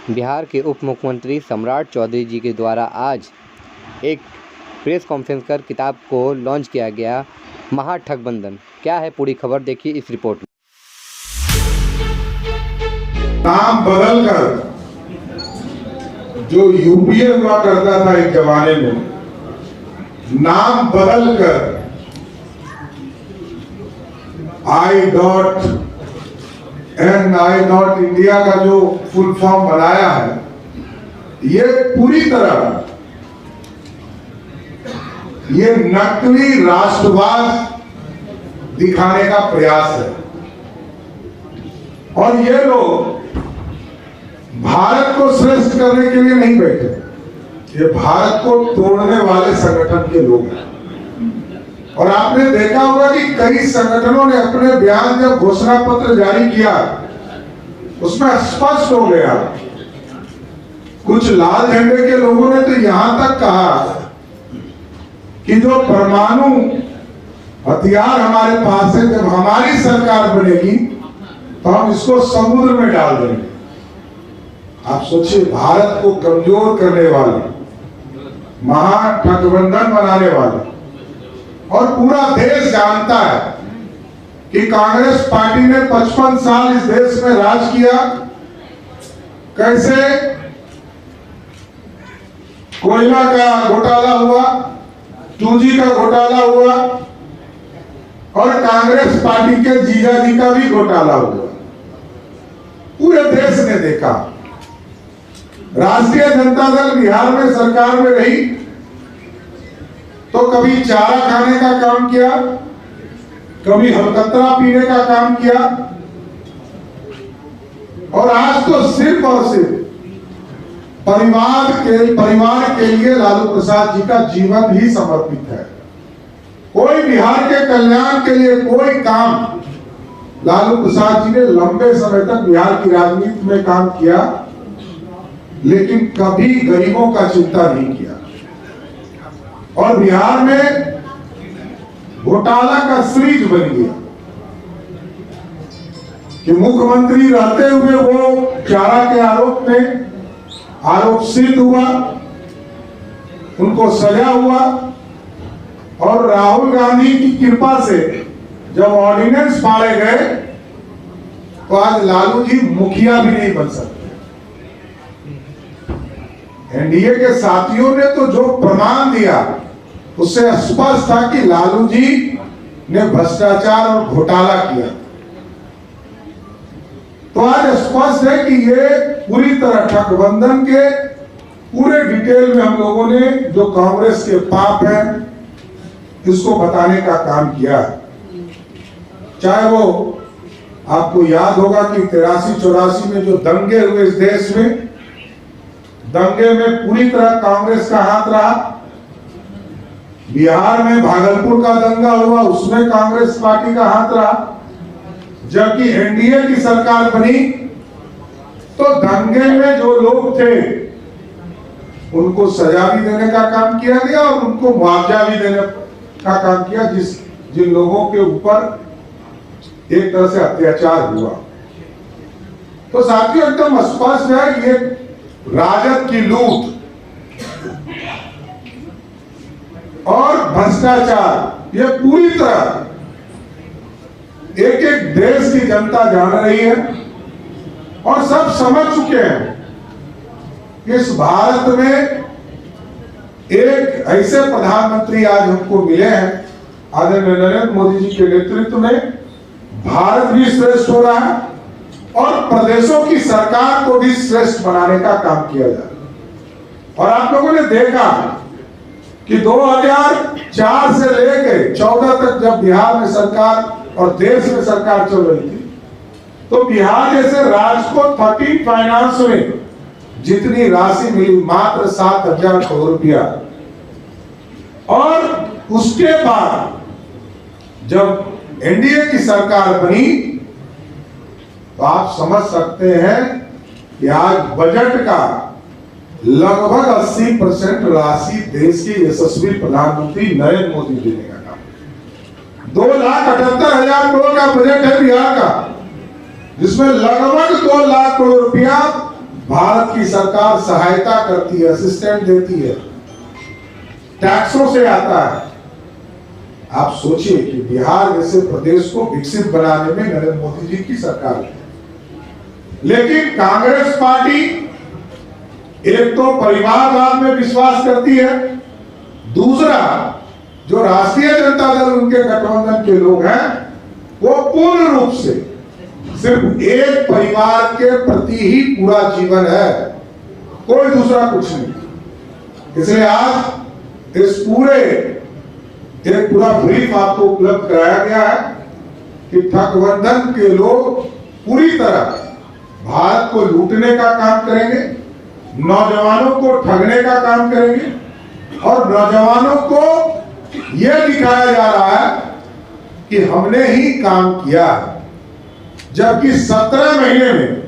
बिहार के उप मुख्यमंत्री सम्राट चौधरी जी के द्वारा आज एक प्रेस कॉन्फ्रेंस कर किताब को लॉन्च किया गया, महाठगबंधन। क्या है पूरी खबर, देखिए इस रिपोर्ट में। नाम बदलकर जो यूपीए हुआ करता था एक जमाने में, नाम बदलकर इंडिया का जो फुल फॉर्म बनाया है, ये पूरी तरह ये नकली राष्ट्रवाद दिखाने का प्रयास है। और ये लोग भारत को श्रेष्ठ करने के लिए नहीं बैठे, ये भारत को तोड़ने वाले संगठन के लोग हैं। और आपने देखा होगा कि कई संगठनों ने अपने बयान जब घोषणा पत्र जारी किया, उसमें स्पष्ट हो गया। कुछ लाल झंडे के लोगों ने तो यहां तक कहा कि जो परमाणु हथियार हमारे पास है, जब हमारी सरकार बनेगी तो हम इसको समुद्र में डाल देंगे। आप सोचिए, भारत को कमजोर करने वाले, महाठगबंधन बनाने वाले। और पूरा देश जानता है कि कांग्रेस पार्टी ने 55 साल इस देश में राज किया। कैसे कोयला का घोटाला हुआ, 2G का घोटाला हुआ, और कांग्रेस पार्टी के जीजा जी का भी घोटाला हुआ। पूरे देश ने देखा। राष्ट्रीय जनता दल बिहार में सरकार में रही तो कभी चारा खाने का काम किया, कभी हलकतरा पीने का काम किया, और आज तो सिर्फ और सिर्फ परिवार के लिए लालू प्रसाद जी का जीवन ही समर्पित है। कोई बिहार के कल्याण के लिए कोई काम लालू प्रसाद जी ने लंबे समय तक बिहार की राजनीति में काम किया, लेकिन कभी गरीबों का चिंता नहीं किया। और बिहार में घोटाला का सीरीज बन गया कि मुख्यमंत्री रहते हुए वो चारा के आरोप सिद्ध हुआ, उनको सजा हुआ, और राहुल गांधी की कृपा से जब ऑर्डिनेंस फाड़े गए तो आज लालू जी मुखिया भी नहीं बन सकते। एनडीए के साथियों ने तो जो प्रमाण दिया उससे स्पष्ट था कि लालू जी ने भ्रष्टाचार और घोटाला किया। तो आज स्पष्ट है कि ये पूरी तरह ठगबंधन के पूरे डिटेल में हम लोगों ने जो कांग्रेस के पाप है इसको बताने का काम किया। चाहे वो आपको याद होगा कि 83-84 में जो दंगे हुए इस देश में, दंगे में पूरी तरह कांग्रेस का हाथ रहा। बिहार में भागलपुर का दंगा हुआ, उसमें कांग्रेस पार्टी का हाथ रहा। जबकि एनडीए की सरकार बनी तो दंगे में जो लोग थे उनको सजा भी देने का काम किया गया और उनको मुआवजा भी देने का काम किया, जिन लोगों के ऊपर एक तरह से अत्याचार हुआ। तो साथियों, एकदम स्पष्ट है ये राजद की लूट और भ्रष्टाचार, ये पूरी तरह एक एक देश की जनता जान रही है और सब समझ चुके हैं। इस भारत में एक ऐसे प्रधानमंत्री आज हमको मिले हैं, आदरणीय नरेंद्र मोदी जी के नेतृत्व में भारत भी श्रेष्ठ हो रहा है और प्रदेशों की सरकार को भी श्रेष्ठ बनाने का काम किया जा रहा है। और आप लोगों ने देखा कि 2004 से लेकर 14 तक जब बिहार में सरकार और देश में सरकार चल रही थी, तो बिहार जैसे राज्य को 13 फाइनेंस में जितनी राशि मिली मात्र 7,000 करोड़ रुपया। और उसके बाद जब एनडीए की सरकार बनी तो आप समझ सकते हैं कि आज बजट का लगभग 80% राशि देश के यशस्वी प्रधानमंत्री नरेंद्र मोदी जी ने का 2,78,000 करोड़ का बजट है बिहार का, जिसमें लगभग 2 लाख करोड़ रुपया भारत की सरकार सहायता करती है, असिस्टेंट देती है, टैक्सों से आता है। आप सोचिए कि बिहार जैसे प्रदेश को विकसित बनाने में नरेंद्र मोदी जी की सरकार है, लेकिन कांग्रेस पार्टी एक तो परिवारवाद में विश्वास करती है, दूसरा जो राष्ट्रीय जनता दल उनके गठबंधन के लोग हैं वो पूर्ण रूप से सिर्फ एक परिवार के प्रति ही पूरा जीवन है, कोई दूसरा कुछ नहीं। इसलिए आज इस पूरे एक पूरा ब्रीफ आपको उपलब्ध कराया गया है कि ठगबंधन के लोग पूरी तरह भारत को लूटने का काम करेंगे, नौजवानों को ठगने का काम करेंगे और नौजवानों को यह दिखाया जा रहा है कि हमने ही काम किया, जबकि 17 महीने में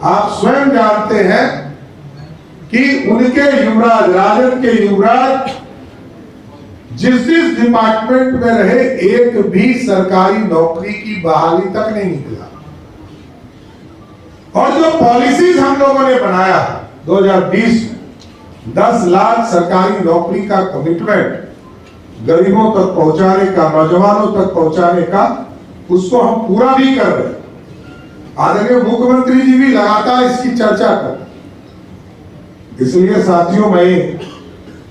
आप स्वयं जानते हैं कि उनके युवराज, राजद के युवराज जिस डिपार्टमेंट में रहे एक भी सरकारी नौकरी की बहाली तक नहीं निकला। और जो पॉलिसीज हम लोगों ने बनाया 2020 में 10 लाख सरकारी नौकरी का कमिटमेंट गरीबों तक पहुंचाने का, नौजवानों तक पहुंचाने का, उसको हम पूरा भी कर रहे हैं। आदरणीय मुख्यमंत्री जी भी लगातार इसकी चर्चा कर रहे हैं। इसलिए साथियों, मैं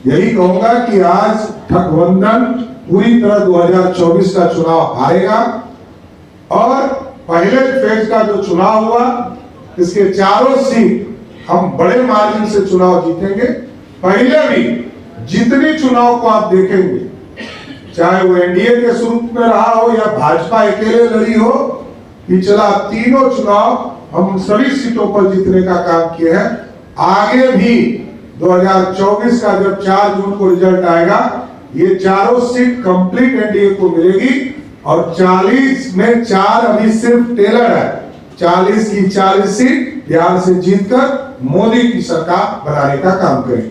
यही कहूंगा कि आज ठगबंधन पूरी तरह 2024 का चुनाव हारेगा और पहले फेज का जो चुनाव हुआ इसके चारों सीट हम बड़े मार्जिन से चुनाव जीतेंगे। पहले भी जितनी चुनाव को आप देखेंगे, चाहे वो एनडीए के स्वरूप में रहा हो या भाजपा अकेले लड़ी हो, पिछला तीनों चुनाव हम सभी सीटों पर जीतने का काम किए हैं। आगे भी 2024 का जब 4 जून को रिजल्ट आएगा, ये चारों सीट कंप्लीट एनडीए को मिलेगी और 40 में 4 अभी सिर्फ टेलर है। 40 की 40 सीट बिहार से जीतकर मोदी की सरकार बनाने का काम करेंगे।